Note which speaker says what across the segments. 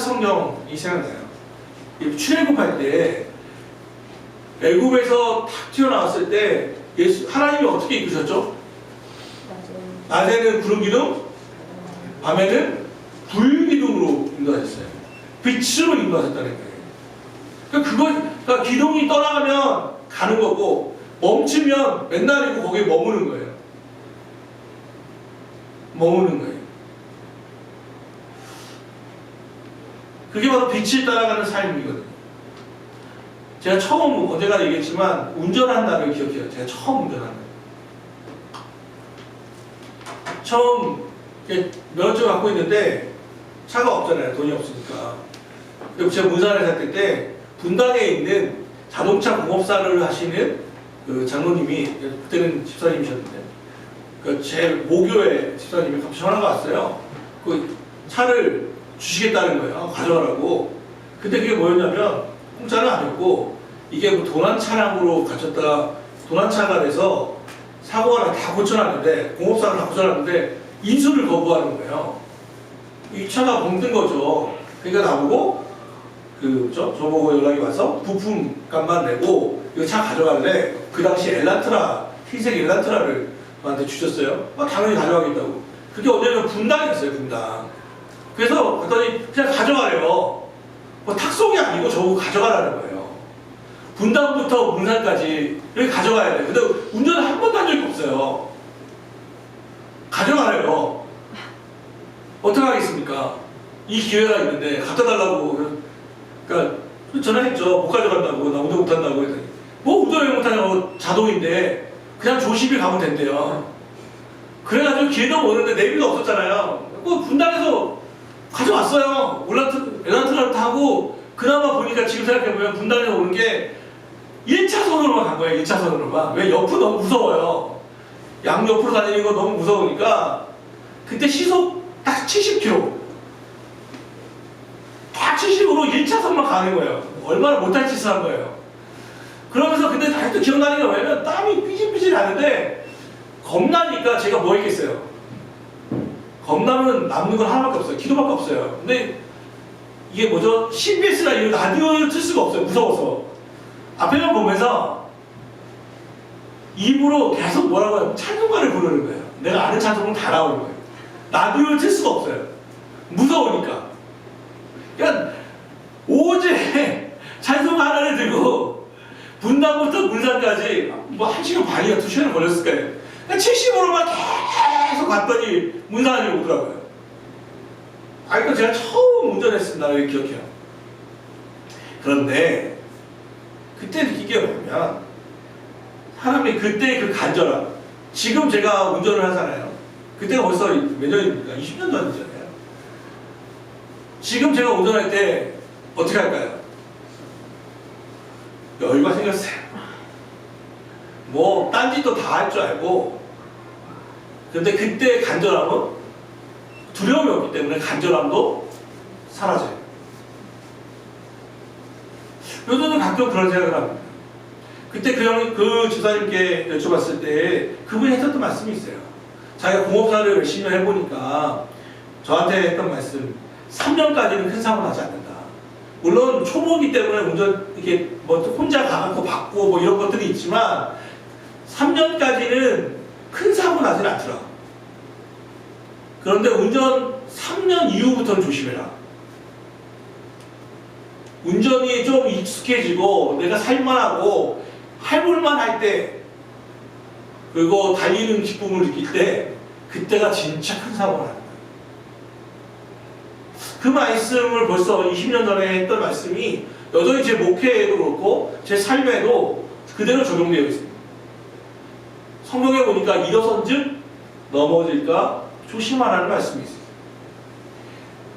Speaker 1: 성경이 생각나요. 출애굽할 때 애굽에서 탁 튀어나왔을 때 하나님이 어떻게 이끄셨죠? 낮에는 구름 기둥, 밤에는 불 기둥으로 인도하셨어요. 빛으로 인도하셨다는 거예요. 그러니까 기둥이 떠나가면 가는 거고 멈추면 맨날이고 거기에 머무는 거예요. 머무는 거예요. 그게 바로 빛을 따라가는 삶이거든요. 제가 처음 언제가 얘기했지만 운전한 날을 기억해요. 제가 처음 운전한 날. 처음 면허증 갖고 있는데 차가 없잖아요. 돈이 없으니까. 그리고 제가 문산에 살 때 분당에 있는 자동차 공업사를 하시는 그 장로님이, 그때는 집사님이셨는데, 그 제 모교에 집사님이 갑자기 전화가 왔어요. 그 차를 주시겠다는 거예요. 가져가라고. 근데 그게 뭐였냐면 공짜는 아니었고, 이게 뭐 도난 차량으로 갇혔다가 도난차가 돼서 사고가 다 고쳐놨는데, 공업사를 다 고쳐놨는데 인수를 거부하는 거예요. 이 차가 벙든 거죠. 그러니까 나보고 저보고 연락이 와서 부품 값만 내고 이거 차 가져갈래? 그 당시 엘란트라, 흰색 엘란트라를 저한테 주셨어요. 당연히 가져가겠다고. 그게 언제냐면 분당이었어요. 분당. 그래서 그랬더니 그냥 가져가래요. 뭐 탁송이 아니고 저보고 가져가라는 거예요. 분당부터 문산까지 여기 가져가야 돼요. 근데 운전을 한 번도 한 적이 없어요. 가져가래요. 어떻게 하겠습니까? 이 기회가 있는데 갖다 달라고. 그러니까 전화했죠. 못 가져간다고. 나 운전 못한다고 했더니 뭐 운전을 못하냐고. 자동인데 그냥 조심히 가면 된대요. 그래가지고 길도 모르는데 내비도 없었잖아요. 그 분당에서 가져왔어요. 엘란트라를 타고. 그나마 보니까 지금 생각해보면 분당에서 오는 게 1차선으로만 간 거예요. 1차선으로만. 왜? 옆은 너무 무서워요. 양옆으로 다니는 거 너무 무서우니까. 그때 시속 딱 70km. 딱 70으로 1차선만 가는 거예요. 얼마나 못할 짓을 한 거예요. 그러면서 근데 아직도 기억나는 게 뭐냐면 땀이 삐질삐질 나는데 겁나니까 제가 뭐 했겠어요. 겁나면 남는 건 하나밖에 없어요. 기도밖에 없어요. 근데 이게 뭐죠? CBS나 이런 라디오를 틀 수가 없어요. 무서워서. 앞에만 보면서 입으로 계속 뭐라고 해요? 찬송가를 부르는 거예요. 내가 아는 찬송은 다 나오는 거예요. 라디오를 틀 수가 없어요. 무서우니까. 그러니까 오제 찬송가 하나를 들고 분당부터 문산까지 뭐 1시간 반이나 2시간 걸렸을 거예요. 70으로만 계속 갔더니 문산이 오더라고요. 그러니까 제가 처음 운전했습니다. 이렇게 기억해요. 그런데 그때 느낀 게 뭐냐면 사람이 그때 그 간절함. 지금 제가 운전을 하잖아요. 그때가 벌써 몇 년입니까? 20년 전이잖아요. 지금 제가 운전할 때 어떻게 할까요? 여유가 생겼어요. 뭐 딴짓도 다 할 줄 알고. 근데 그때 간절함은 두려움이 없기 때문에 간절함도 사라져요. 요즘은 가끔 그런 생각을 합니다. 그때 그 집사님께 여쭤봤을 때 그분이 했었던 말씀이 있어요. 자기가 공업사를 열심히 해보니까 저한테 했던 말씀, 3년까지는 큰 사고 나지 않는다. 물론 초보기 때문에 운전 이렇게 뭐 혼자 가갖고 받고 뭐 이런 것들이 있지만 3년까지는 큰 사고 나진 않더라. 그런데 운전 3년 이후부터는 조심해라. 운전이 좀 익숙해지고 내가 살만하고 해볼만 할 때, 그리고 달리는 기쁨을 느낄 때, 그때가 진짜 큰 사고가 나는 거예요. 그 말씀을 벌써 20년 전에 했던 말씀이 여전히 제 목회에도 그렇고 제 삶에도 그대로 적용되어 있습니다. 성경에 보니까 일어선즉 넘어질까 조심하라는 말씀이 있어요.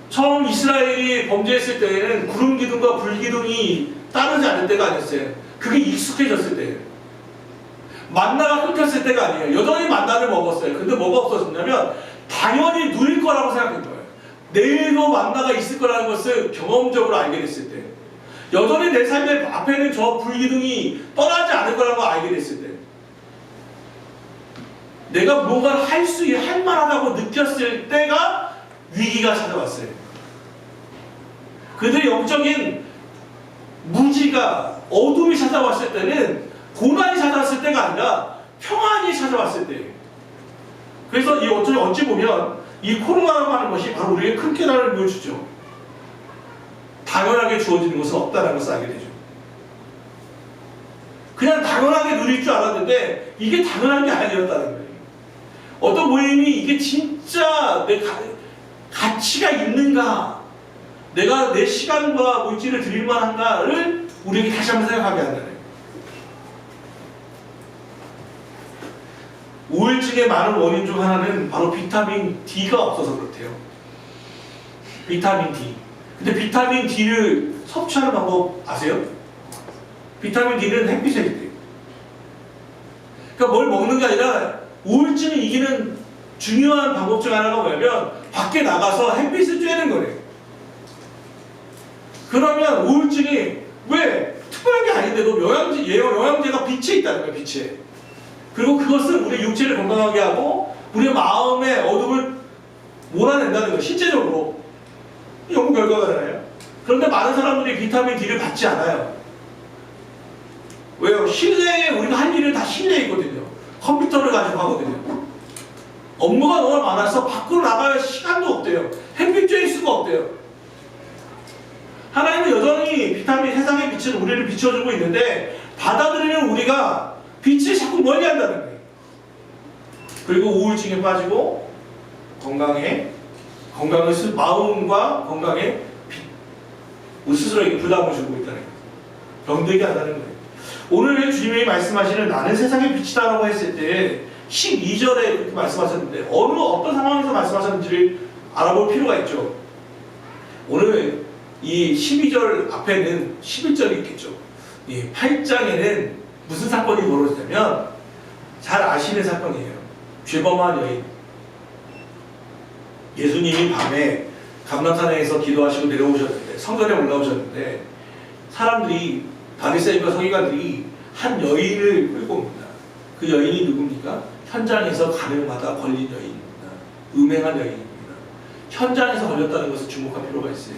Speaker 1: 처음 이스라엘이 범죄했을 때에는 구름 기둥과 불 기둥이 따르지 않을 때가 아니었어요. 그게 익숙해졌을 때예요. 만나가 끊겼을 때가 아니에요. 여전히 만나를 먹었어요. 근데 뭐가 없어졌냐면 당연히 누릴 거라고 생각한 거예요. 내일도 만나가 있을 거라는 것을 경험적으로 알게 됐을 때, 여전히 내 삶의 앞에는 저 불기둥이 떠나지 않을 거라고 알게 됐을 때, 내가 뭔가를 할 만하다고 느꼈을 때가 위기가 찾아왔어요. 그들의 영적인 무지가 어둠이 찾아왔을 때는 고난이 찾아왔을 때가 아니라 평안이 찾아왔을 때예요. 그래서 어찌 보면 이 코로나라고 하는 것이 바로 우리에게 큰 깨달음을 보여주죠. 당연하게 주어지는 것은 없다는 것을 알게 되죠. 그냥 당연하게 누릴 줄 알았는데 이게 당연한 게 아니었다는 거예요. 어떤 모임이 이게 진짜 내 가치가 있는가, 내가 내 시간과 물질을 드릴 만한가를 우리에게 다시 한번 생각하게 한다는 거예요. 우울증의 많은 원인 중 하나는 바로 비타민 D가 없어서 그렇대요. 비타민 D. 근데 비타민 D를 섭취하는 방법 아세요? 비타민 D는 햇빛에 있대요. 그러니까 뭘 먹는 게 아니라 우울증을 이기는 중요한 방법 중 하나가 뭐냐면 밖에 나가서 햇빛을 쬐는 거래요. 그러면 우울증이 왜 특별한 게 아닌데도 영양제가 빛에 있다는 거예요. 빛에. 그리고 그것은 우리 육체를 건강하게 하고 우리의 마음의 어둠을 몰아낸다는 거예요. 실제적으로. 연구 결과가잖아요. 그런데 많은 사람들이 비타민 D를 받지 않아요. 왜요? 실내에 우리가 할 일은 다 실내에 있거든요. 컴퓨터를 가지고 하거든요. 업무가 너무 많아서 밖으로 나갈 시간도 없대요. 햇빛 쬐일 수가 없대요. 하나님은 여전히 세상의 빛은 우리를 비춰주고 있는데 받아들이는 우리가 빛을 자꾸 멀리 한다는 거예요. 그리고 우울증에 빠지고 마음과 건강에 우리 스스로에게 부담을 주고 있다는 거예요. 병들게 한다는 거예요. 오늘 주님이 말씀하시는 나는 세상의 빛이다라고 했을 때 12절에 그렇게 말씀하셨는데 어떤 상황에서 말씀하셨는지를 알아볼 필요가 있죠. 오늘 이 12절 앞에는 11절이 있겠죠. 이 8장에는 무슨 사건이 벌어지냐면 잘 아시는 사건이에요. 죄범한 여인. 예수님이 밤에 감람산에서 기도하시고 내려오셨는데 성전에 올라오셨는데 사람들이 바리새인과 서기관들이 한 여인을 끌고 옵니다. 그 여인이 누굽니까? 현장에서 가늠하다 걸린 여인입니다. 음행한 여인입니다. 현장에서 걸렸다는 것을 주목할 필요가 있어요.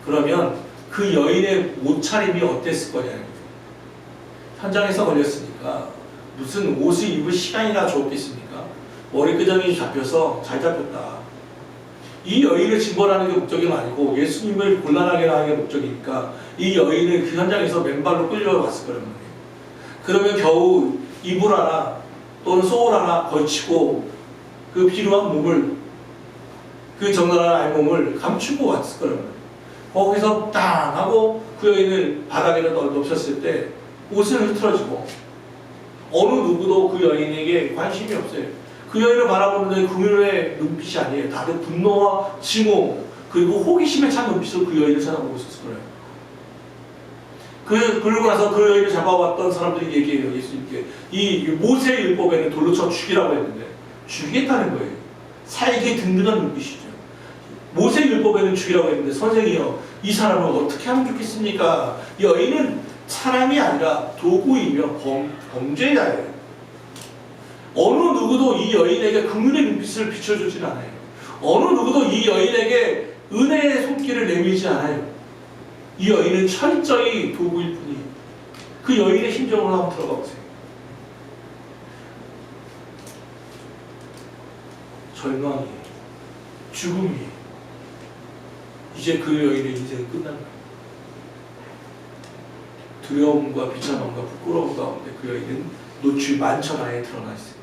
Speaker 1: 그러면 그 여인의 옷차림이 어땠을 거냐는 거예요. 현장에서 걸렸으니까 무슨 옷을 입을 시간이나 주었겠습니까? 머리끄덩이 잡혀서 잘 잡혔다. 이 여인을 징벌하는 게 목적이 아니고 예수님을 곤란하게 하는 게 목적이니까 이 여인을 그 현장에서 맨발로 끌려왔을 거란 말이에요. 그러면 겨우 이불 하나 또는 소울 하나 걸치고 그 필요한 몸을, 그 적나라한 알몸을 감추고 왔을 거란 말이에요. 거기서 땅 하고 그 여인을 바닥에다 덮쳤을 때 옷은 흐트러지고 어느 누구도 그 여인에게 관심이 없어요. 그 여인을 바라보는 긍휼의 눈빛이 아니에요. 다들 분노와 증오 그리고 호기심에 찬 눈빛으로 그 여인을 쳐다보고 있었을 거예요. 그러고 나서 그 여인을 잡아왔던 사람들이 얘기해요. 예수님께 이 모세 율법에는 돌로 쳐 죽이라고 했는데 죽이겠다는 거예요. 살기 든든한 눈빛이죠. 모세 율법에는 죽이라고 했는데 선생이요, 이 사람을 어떻게 하면 좋겠습니까? 여인은 사람이 아니라 도구이며 범죄자예요. 어느 누구도 이 여인에게 긍휼의 눈빛을 비춰주진 않아요. 어느 누구도 이 여인에게 은혜의 손길을 내밀지 않아요. 이 여인은 철저히 도구일 뿐이에요. 그 여인의 심정으로 한번 들어가 보세요. 절망이, 죽음이, 이제 그 여인의 인생은 끝난 거예요. 두려움과 비참함과 부끄러움 가운데 그 여인은 노출 만천하에 드러나 있어요.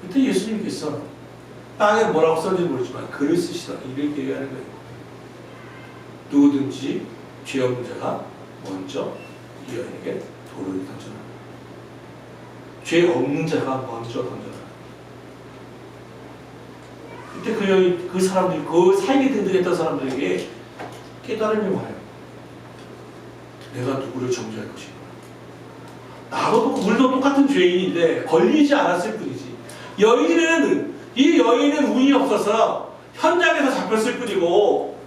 Speaker 1: 그때 예수님께서 땅에 뭐라고 썼는지 모르지만 글을 쓰시다 이렇게 얘기하는 거예요. 누구든지 죄 없는 자가 먼저 이 여인에게 돌을 던져라. 죄 없는 자가 먼저 던져라. 그때 그 여인, 그 사람들이, 그 살기 든든했던 사람들에게 깨달음이 와요. 내가 누구를 정죄할 것인가? 나도 우리도 똑같은 죄인인데 걸리지 않았을 뿐이지. 이 여인은 운이 없어서 현장에서 잡혔을 뿐이고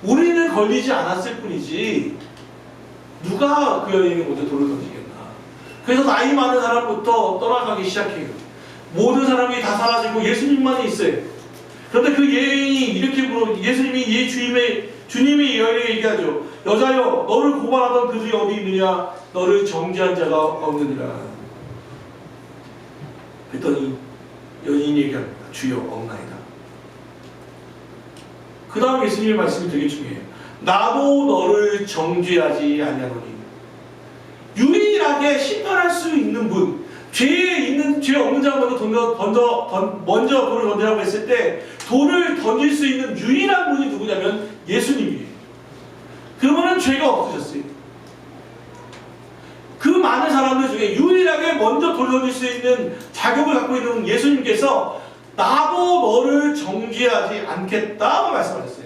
Speaker 1: 우리는 걸리지 않았을 뿐이지 누가 그 여인이 먼저 돌을 던지겠나. 그래서 나이 많은 사람부터 떠나가기 시작해요. 모든 사람이 다 사라지고 예수님만 있어요. 그런데 그 여인이 이렇게 물어, 예수님이 주님의 주님이 이 여인에게 얘기하죠. 여자여, 너를 고발하던 그들이 어디 있느냐? 너를 정죄한 자가 없느니라. 그랬더니 여인이 얘기합니다. 주여, 없나이다. 그 다음 예수님의 말씀이 되게 중요해요. 나도 너를 정죄하지 아니하노니. 유일하게 심판할 수 있는 분, 죄 없는 자가 먼저 돌을 던지라고 했을 때 돌을 던질 수 있는 유일한 분이 누구냐면 예수님이에요. 그분은 죄가 없으셨어요. 그 많은 사람들 중에 유일하게 먼저 돌 던질 수 있는 자격을 갖고 있는 예수님께서 나도 너를 정죄하지 않겠다고 말씀하셨어요.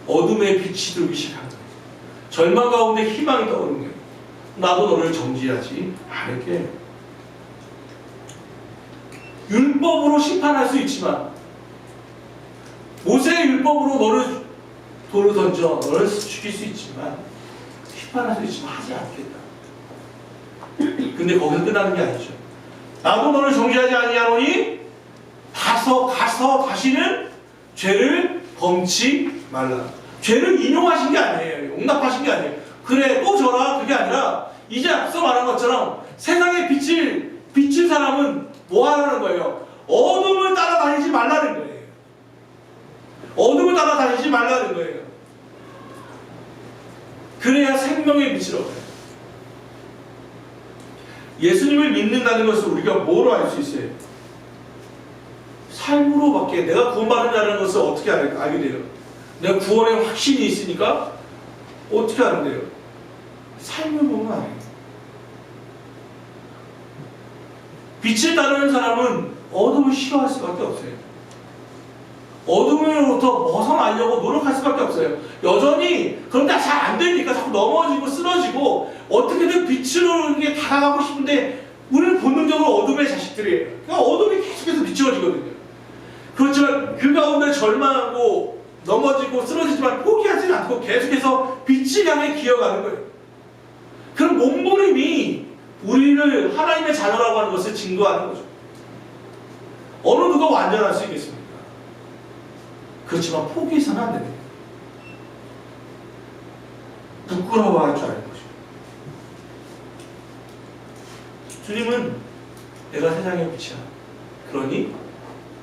Speaker 1: 어둠에 빛이 들기 시작한 거예요. 절망 가운데 희망이 떠오르는 거예요. 나도 너를 정죄하지 않을게. 율법으로 심판할 수 있지만, 모세의 율법으로 너를 돌을 던져 너를 죽일 수 있지만, 심판할 수 있지만 하지 않겠다. 근데 거기서 끝나는 게 아니죠. 나도 너를 정죄하지 아니하노니 가서 다시는 죄를 범치 말라. 죄를 인용하신 게 아니에요. 용납하신 게 아니에요. 그래 또 져라, 그게 아니라 이제 앞서 말한 것처럼 세상에 비칠 사람은 뭐 하라는 거예요? 어둠을 따라다니지 말라는 거예요. 어둠을 따라다니지 말라는 거예요. 그래야 생명의 빛을 얻어요. 예수님을 믿는다는 것을 우리가 뭐로 알 수 있어요? 삶으로밖에. 내가 구원받는다는 것을 어떻게 알게 돼요? 내가 구원의 확신이 있으니까 어떻게 아는데요? 삶을 보면 알아요. 빛을 따르는 사람은 어둠을 싫어할 수밖에 없어요. 어둠으로부터 벗어나려고 노력할 수밖에 없어요. 여전히 그런데 잘 안 되니까 자꾸 넘어지고 쓰러지고 어떻게든 빛으로 다가가고 싶은데 우리는 본능적으로 어둠의 자식들이에요. 그러니까 어둠이 계속해서 비추어지거든요. 그렇지만 그 가운데 절망하고 넘어지고 쓰러지지만 포기하지는 않고 계속해서 빛을 향해 기어가는 거예요. 그런 몸부림이 우리를 하나님의 자녀라고 하는 것을 증거하는 거죠. 어느 누가 완전할 수 있겠습니까? 그렇지만 포기해서는 안 됩니다. 부끄러워할 줄 아는 거죠. 주님은 내가 세상의 빛이야. 그러니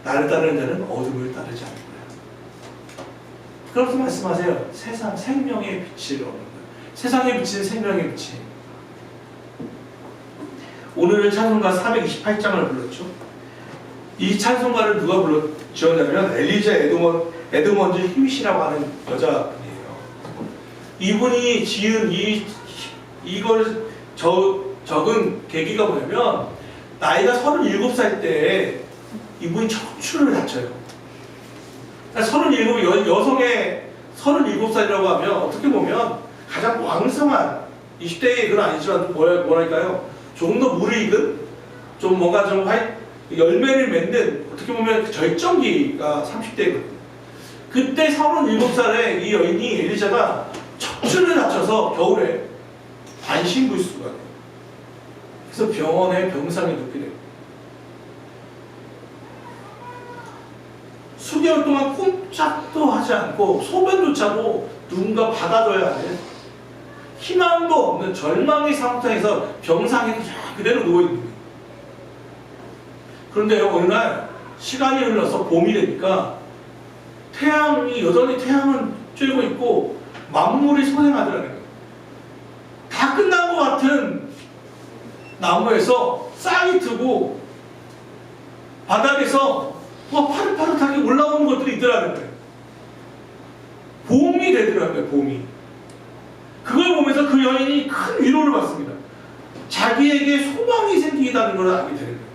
Speaker 1: 나를 따르는 자는 어둠을 따르지 않을 거야. 그렇게 말씀하세요. 세상 생명의 빛을 얻는 거예요. 세상의 빛은 생명의 빛이에요. 오늘은 찬송가 428장을 불렀죠. 이 찬송가를 누가 지었냐면 엘리자 에드먼즈 히윗이라고 하는 여자분이에요. 이분이 지은 이걸 적은 계기가 뭐냐면 나이가 37살 때 이분이 척추를 다쳐요. 그러니까 여성의 37살이라고 하면 어떻게 보면 가장 왕성한 20대의 그건 아니지만 뭐랄까요? 조금 더 무르익은 좀 뭔가 좀 열매를 맺는 어떻게 보면 절정기가 30대거든요. 그때 37살에 이 여인이 엘리자가 척추를 다쳐서 겨울에 반신불수가 돼요. 그래서 병원에 병상에 눕게 돼요. 수개월 동안 꼼짝도 하지 않고 소변조차도 누군가 받아줘야 하는 희망도 없는 절망의 상태에서 병상에 그대로 누워있는 거예요. 그런데 어느 날 시간이 흘러서 봄이 되니까 여전히 태양은 쬐고 있고 만물이 소생하더라는 거예요. 다 끝난 것 같은 나무에서 싹이 트고 바닥에서 파릇파릇하게 올라오는 것들이 있더라는 거예요. 봄이 되더라고요. 봄이. 그걸 보면서 그 여인이 큰 위로를 받습니다. 자기에게 소망이 생기다는 걸 알게 되는 거예요.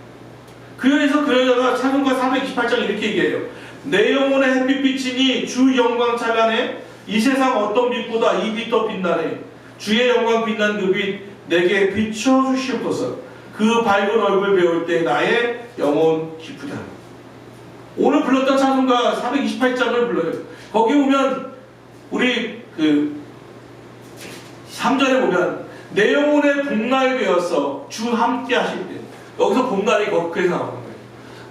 Speaker 1: 그래서 그 여자가 찬송가 428장 이렇게 얘기해요. 내 영혼의 햇빛이니 주 영광 찬란해. 이 세상 어떤 빛보다 이 빛 더 빛나네. 주의 영광 빛난 그 빛 내게 비춰주시옵소서. 그 밝은 얼굴 배울 때 나의 영혼 기쁘다. 오늘 불렀던 찬송가 428장을 불러요. 거기 보면 우리 3절에 보면 내 영혼의 봄날 되었어 주 함께 하실 때. 여기서 봄날이 그래서 나오는 거예요.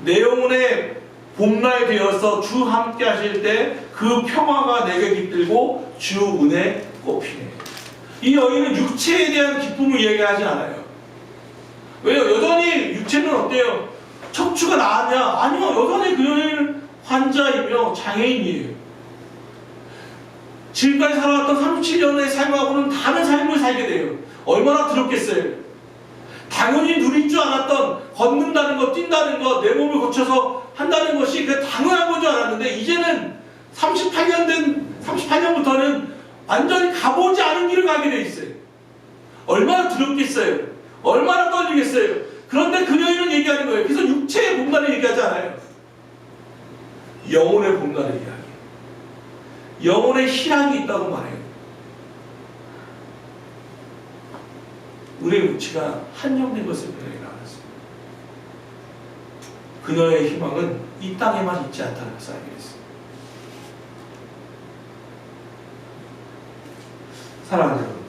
Speaker 1: 내 영혼의 봄날 되어서 주 함께 하실 때 그 평화가 내게 깃들고 주 은혜 꽃피네. 이 여인은 육체에 대한 기쁨을 얘기하지 않아요. 왜요? 여전히 육체는 어때요? 척추가 나았냐? 아니요. 여전히 그 여인은 환자이며 장애인이에요. 지금까지 살아왔던 37년의 삶하고는 다른 삶을 살게 돼요. 얼마나 두렵겠어요. 당연히 누릴 줄 알았던 걷는다는 것, 뛴다는 것, 내 몸을 고쳐서 한다는 것이 그 당연한 건 줄 알았는데 이제는 38년부터는 완전히 가보지 않은 길을 가게 돼 있어요. 얼마나 두렵겠어요. 얼마나 떨리겠어요. 그런데 그 여인은 얘기하는 거예요. 그래서 육체의 봄날을 얘기하지 않아요. 영혼의 봄날을 얘기해요. 영혼의 희락이 있다고 말해요. 우리의 육체가 한정된 것을 그녀에게 알았어요. 그녀의 희망은 이 땅에만 있지 않다는 것을 알게 됐어요. 사랑하는 여러분,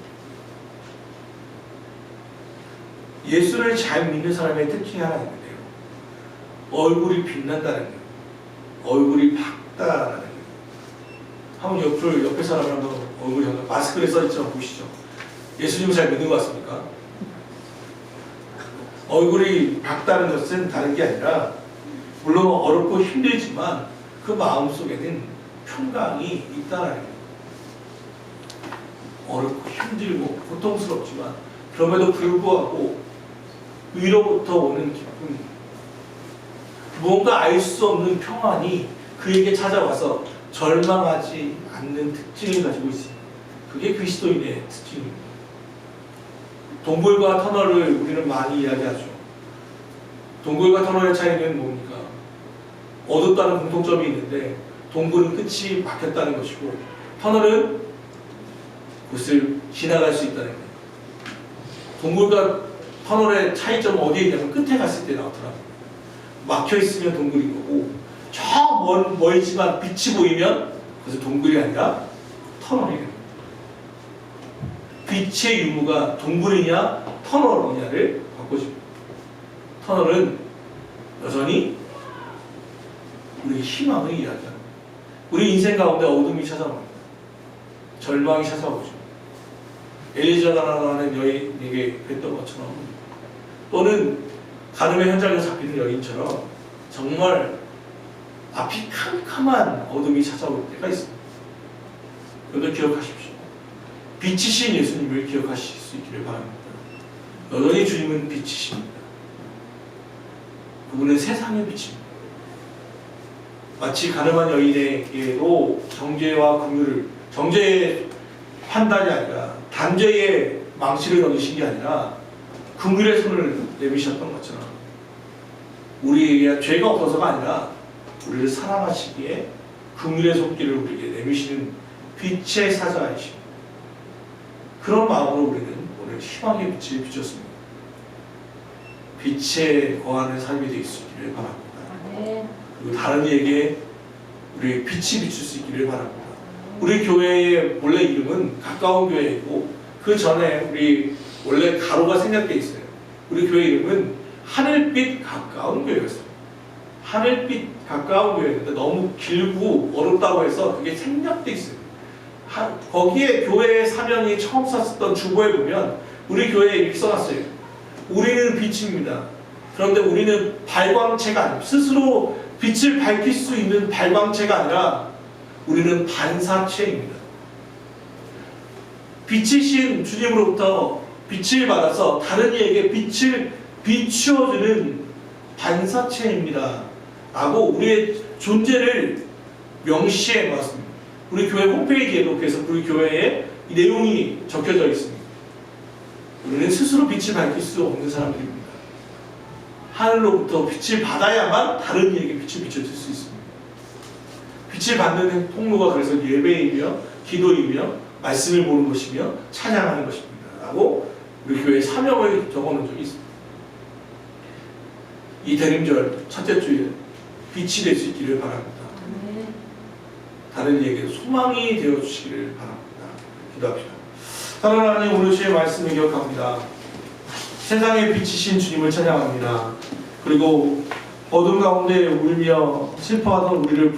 Speaker 1: 예수를 잘 믿는 사람의 특징이 하나 있는데요. 얼굴이 빛난다는 거예요. 얼굴이 밝다라는 거예요. 한번 옆에 사람을 한번 얼굴이 마스크를 써있지만 보시죠. 예수님을 잘 믿는 것 같습니까? 얼굴이 밝다는 것은 다른 게 아니라 물론 어렵고 힘들지만 그 마음속에는 평강이 있다는 거예요. 어렵고 힘들고 고통스럽지만 그럼에도 불구하고 위로부터 오는 기쁨, 무언가 알 수 없는 평안이 그에게 찾아와서 절망하지 않는 특징을 가지고 있습니다. 그게 그리스도인의 특징입니다. 동굴과 터널을 우리는 많이 이야기하죠. 동굴과 터널의 차이는 뭡니까? 어둡다는 공통점이 있는데 동굴은 끝이 막혔다는 것이고 터널은 그것을 지나갈 수 있다는 거예요. 동굴과 터널의 차이점은 어디에 있냐면 끝에 갔을 때 나오더라고요. 막혀있으면 동굴인 거고 저 멀지만 빛이 보이면 그것은 동굴이 아니라 터널이에요. 빛의 유무가 동굴이냐 터널이냐를 바꿔줍니다. 터널은 여전히 우리의 희망을 이야기합니다. 우리 인생 가운데 어둠이 찾아옵니다. 절망이 찾아오죠. 엘리자라는 여인에게 그랬던 것처럼 또는 간음의 현장에서 잡히는 여인처럼 정말 앞이 캄캄한 어둠이 찾아올 때가 있습니다. 여러분 기억하십시오. 빛이신 예수님을 기억하실 수 있기를 바랍니다. 여전히 주님은 빛이십니다. 그분은 세상의 빛입니다. 마치 가늠한 여인에게도 정죄와 긍휼을, 정죄의 판단이 아니라 단죄의 망치를 던지신 게 아니라 긍휼의 손을 내미셨던 것처럼 우리에게 죄가 없어서가 아니라 우리를 사랑하시기에 긍휼의 손길을 우리에게 내미시는 빛의 사자이십니다. 그런 마음으로 우리는 오늘 희망의 빛을 비췄습니다. 빛에 거하는 삶이 되어 있기를 바랍니다. 그리고 다른 이에게 우리의 빛이 비출 수 있기를 바랍니다. 우리 교회의 본래 이름은 가까운 교회이고 그 전에 우리 원래 가로가 생략되어 있어요. 우리 교회 이름은 하늘빛 가까운 교회였어요. 하늘빛 가까운 교회인데 너무 길고 어렵다고 해서 그게 생략되어 있어요. 거기에 교회의 사명이 처음 썼던 주보에 보면 우리 교회에 이렇게 써놨어요. 우리는 빛입니다. 그런데 우리는 발광체가 아닙니다. 스스로 빛을 밝힐 수 있는 발광체가 아니라 우리는 반사체입니다. 빛이신 주님으로부터 빛을 받아서 다른 이에게 빛을 비추어주는 반사체입니다. 라고 우리의 존재를 명시해 놓았습니다. 우리 교회 홈페이지에도 그래서 우리 교회에 이 내용이 적혀져 있습니다. 우리는 스스로 빛을 밝힐 수 없는 사람들입니다. 하늘로부터 빛을 받아야만 다른 이에게 빛을 비춰줄 수 있습니다. 빛을 받는 통로가 그래서 예배이며 기도이며 말씀을 보는 것이며 찬양하는 것입니다. 라고 우리 교회의 사명을 적어놓은 적이 있습니다. 이 대림절 첫째 주일 빛이 될 수 있기를 바랍니다. 다른 이에게 소망이 되어주시기를 바랍니다. 기도합시다. 사랑하는 하나님, 오늘 주의 말씀을 기억합니다. 세상의 빛이신 주님을 찬양합니다. 그리고 어둠 가운데 울며 슬퍼하던 우리를